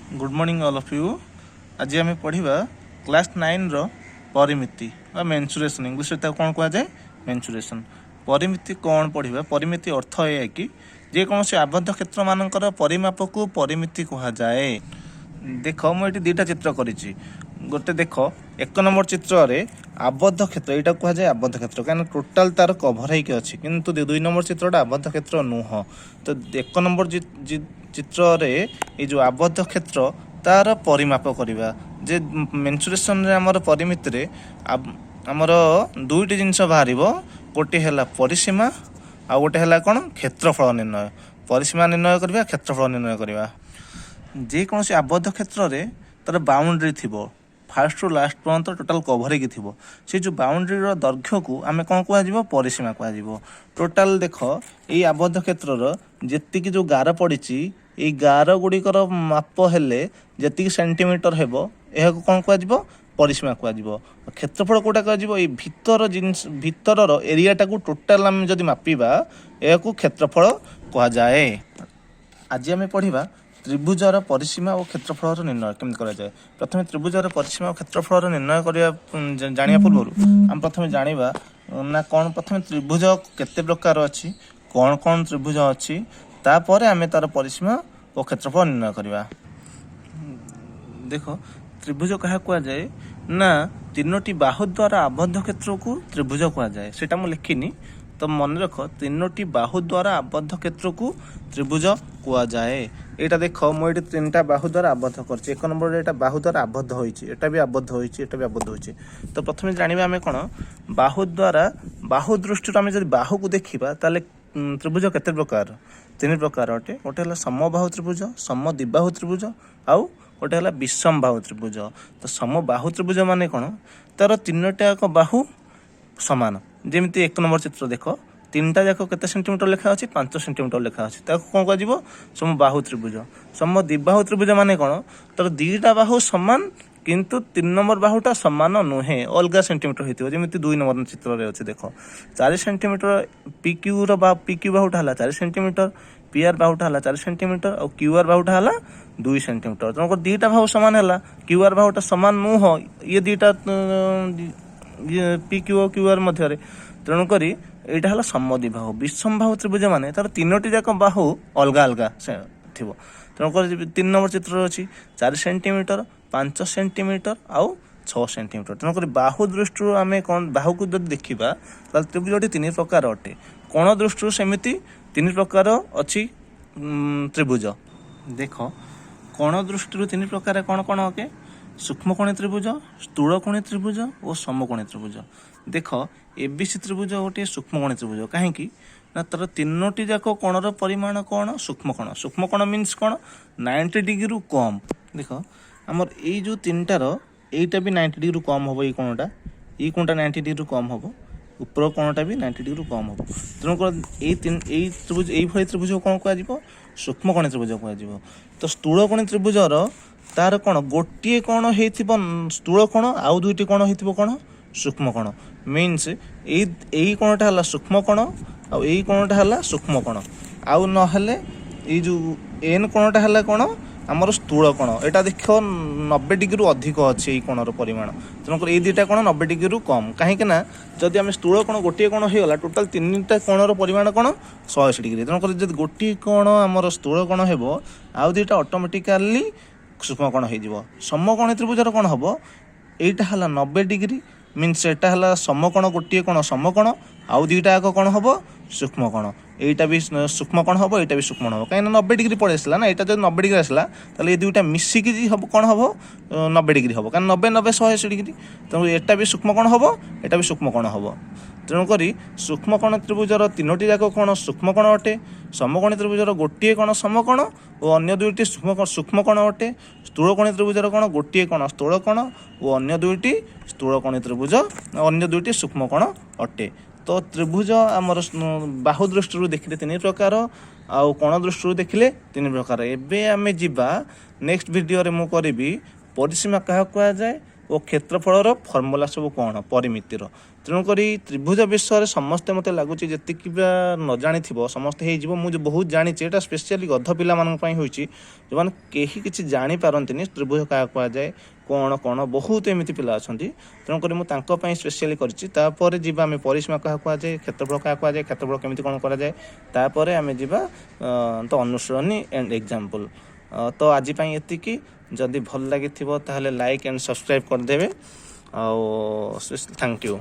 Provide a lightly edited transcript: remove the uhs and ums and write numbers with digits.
Good morning all of you. आज आम पढ़ा क्लास 9 रो परिमिति मेंसुरेशन इंग्लिश कौन कह जाए मेंसुरेशन। परिमिति कौन पढ़ा परिमिति अर्थ है कि जेकोसी आबद्ध क्षेत्र मानकर परिमाप को परिमिति कह जाए। देख मुझे दुईटा चित्र करी गोटे देख एक नंबर चित्र रे आबद्ध क्षेत्र यहाँ कह जाए आबद्ध क्षेत्र कहीं टोटाल तार कभर होगी अच्छी किंतु दुई नंबर चित्रटा आबद्ध क्षेत्र नुह। तो एक नंबर चित्र रे ये जो आबद्ध क्षेत्र तार परिमाप करवा जे मेंसुरेशन रे आमर परिमिति रे आमर दुईटी जिनस बाहर गोटे है परिसीमा आ गोटे है कौन क्षेत्रफल निर्णय। परिसीमा निर्णय करवा क्षेत्रफल निर्णय करवा जेकोसी आबद्ध क्षेत्र रे तार बाउंड्री थिबो फास्ट रु लास्ट पर्यंत टोटाल कभर होगी थी से जो बाउंड्री दैर्घ्य को आम कौन कह परिसीमा कह। टोटाल देख ये आबद्ध क्षेत्र जी जो गार पड़ी ये गार गुड़िकर माप हेले जी सेंटीमीटर हेब यह कौन कह परिसीमा कह। क्षेत्रफल कौटा कह भीतर जिनस भीतर एरियाटा को टोटाल आम जब मापिबा यह क्षेत्रफल कह जाए। आज आम पढ़ा त्रिभुजर परिसीमा और क्षेत्रफल निर्णय केमती कराए। प्रथम त्रिभुजर परिसीमा और क्षेत्रफल निर्णय करने जाना पूर्व आम प्रथम जाना ना कौन प्रथम त्रिभुज केते प्रकार अच्छी कौन कौन त्रिभुज अच्छी तापर आम तार परिसीमा और क्षेत्रफल निर्णय करवा। देख त्रिभुज क्या कह जाए ना तीनोटी बाहु द्वारा आबद्ध क्षेत्र को त्रिभुज कह जाए। सेटा मु लिखिनी तो मन रख तीनोटी बाहु द्वारा आबद्ध क्षेत्र को त्रिभुज कह जाए। यहाँ देख मुझे तीन टा बाहु द्वारा आबद्ध कर एक नंबर यहाँ बाहु द्वारा आबद्ध होटा भी आबद्ध होटा भी आबद्ध हो। तो प्रथम जाना आम कौन बाहु द्वारा बाहु दृष्टि आम जब बाहु को देखा ताले त्रिभुज केते प्रकार तीन प्रकार अटे। गोटे है समबाहु त्रिभुज समद्विबाहु त्रिभुज आउ गोटे है विषम बाहु त्रिभुज। तो समबाहु त्रिभुज माने कौन तार तीन टाक बाहु सामान जमी एक नंबर चित्र देख तीन टा जाक केते सेंटीमीटर लेखा अच्छी 5 सेंटीमीटर लेखा अच्छी कौन कह समबाहु त्रिभुज। समद्विबाहु त्रिभुज माने कौन तार दीटा बाहु सामान किंतु 3 नंबर बाहुटा सामान नुहे अलग सेंटीमीटर होती जमी 2 नंबर चित्र अच्छे देख 4 सेंटीमीटर PQ PQ बाहुटा है 4 सेंटीमीटर PR बाहुटा है 4 सेंटीमीटर और QR बाहुटा है 2 सेंटीमीटर। तेनाली दीटा बाहु सामान है QR बाहुटा सामान नुह ये दीटा PQ और QR मध्य तेणुक यहाँ है समद्विबाहु। विषम बाहु त्रिभुज माने तार तीनोटी जाक बाहु अलग अलग थी तेणुक 3 नंबर चित्र अच्छी 4 सेंटीमीटर 5 सेंटीमीटर आउ 6 सेंटीमीटर। तेणुक बाहु दृष्टि आम कौन बाहु को जब देखा त्रिभुजटी 3 प्रकार अटे। कोण दृष्टि सेमती 3 प्रकार अच्छी त्रिभुज। देख कोण दृष्टि 3 प्रकार कौन कौन अके सूक्ष्मकोणी त्रिभुज स्थूलकोणी त्रिभुज और समकोणी त्रिभुज। देख ABC त्रिभुज गोटे सूक्ष्मकोणी त्रिभुज कहीं ना तार तीनोटी जाक कोणर परिमाण कौन सूक्ष्मकोण। सूक्ष्मकोण मीन्स कौन 90 डिग्री रु कम। देख आमर ये जो 3टार यहीटा भी 90 डिग्री कम हम ये कोणटा 90 डिग्री कम हम ऊपर कोणटा भी 90 डिग्री कम हम। तेणुक त्रिभुज ये त्रिभुज कौन कह सूक्ष्मकोणी त्रिभुज कह। तो स्थूलकोणी त्रिभुजर तार कौन गोटे कौन हो स्थूल कोण आउ दुईटी कौन हो कौन सूक्ष्मकोण मीन्स यही कोणटा है सूक्ष्मकोण आउ यही कोणटा है सूक्ष्मकोण आउ नहेले ये जो एन कोणटा है कौन आमर स्थूल कोण यहाँ देख 90 डिग्री अधिक अच्छे ये कोणर परिमाण। तेणुक ये दुईटा कोण 90 डिग्री कम कहीं जदि आम स्थूल कोण गोटे कोण होगा टोटाल 3टा कोणर परिमाण कौन 180 डिग्री। तेणुक जब गोटे कोण आमर स्थूल कोण हो आउ दुईटा ऑटोमेटिकली सूक्ष्मकोण हो। समकोणी त्रिभुजर कौन हम यहाँ है 90 डिग्री मीन्स एटा है समकोण गोटे कोण समकोण आउ दुईटा आग कौन हम सूक्ष्मकोण यहाँ भी सूक्ष्मकोण हम यहाँ भी सूक्ष्मकोण हम कहीं 90 डिग्री पड़े आसला ना यहाँ जब 90 डिग्री आसला ताले ये दुईटा मिसिकी हम कौन हम 90 डिग्री हम कहीं 90 90 180 डिग्री। तेणु यहाँ भी सूक्ष्मकोण हम यहाँ भी सूक्ष्मकोण हम। तेणुक सूक्ष्मकोण त्रिभुजर तीनोटी जाक कौन सूक्ष्मकोण अटे। समकोणी त्रिभुजर गोटे कोण समकोण और अन्य दुईटी सूक्ष्मकोण अटे। स्थूलकोणी त्रिभुजर कौन गोटे कोण स्थूलकोण और अन्य दुईटी स्थूलकोणी त्रिभुज अन्य दुईटी सूक्ष्मकोण अटे। तो त्रिभुज आमर बाहु दृष्टि देखिले 3 प्रकार आउ कोण दृष्टि देखिले 3 प्रकार। एबे आमे जिबा नेक्स्ट वीडियो रे मु करिबी परिसीमा क्या कह जाए और क्षेत्रफल फर्मूला सब कौन परिमितिर। तेणुक त्रिभुज विषय समस्ते मत लगुच जी न जानी समस्ते हो मुझे बहुत जानी एटा स्पेशली गध पिला जो मैंने कहीं किसी जापारती त्रिभुज क्या कहुए कौन कौन बहुत एमती पिला अच्छा तेणुक मुझे स्पेशली कर आम परिसीमा क्या कहुए क्षेत्रफल क्या कहुए क्षेत्रफल केमी कौन कराए आम जा तो अनुसरणी एंड एग्जाम्पल तो आज ये जदि भल लगी लाइक एंड सब्सक्राइब करदे थैंक यू।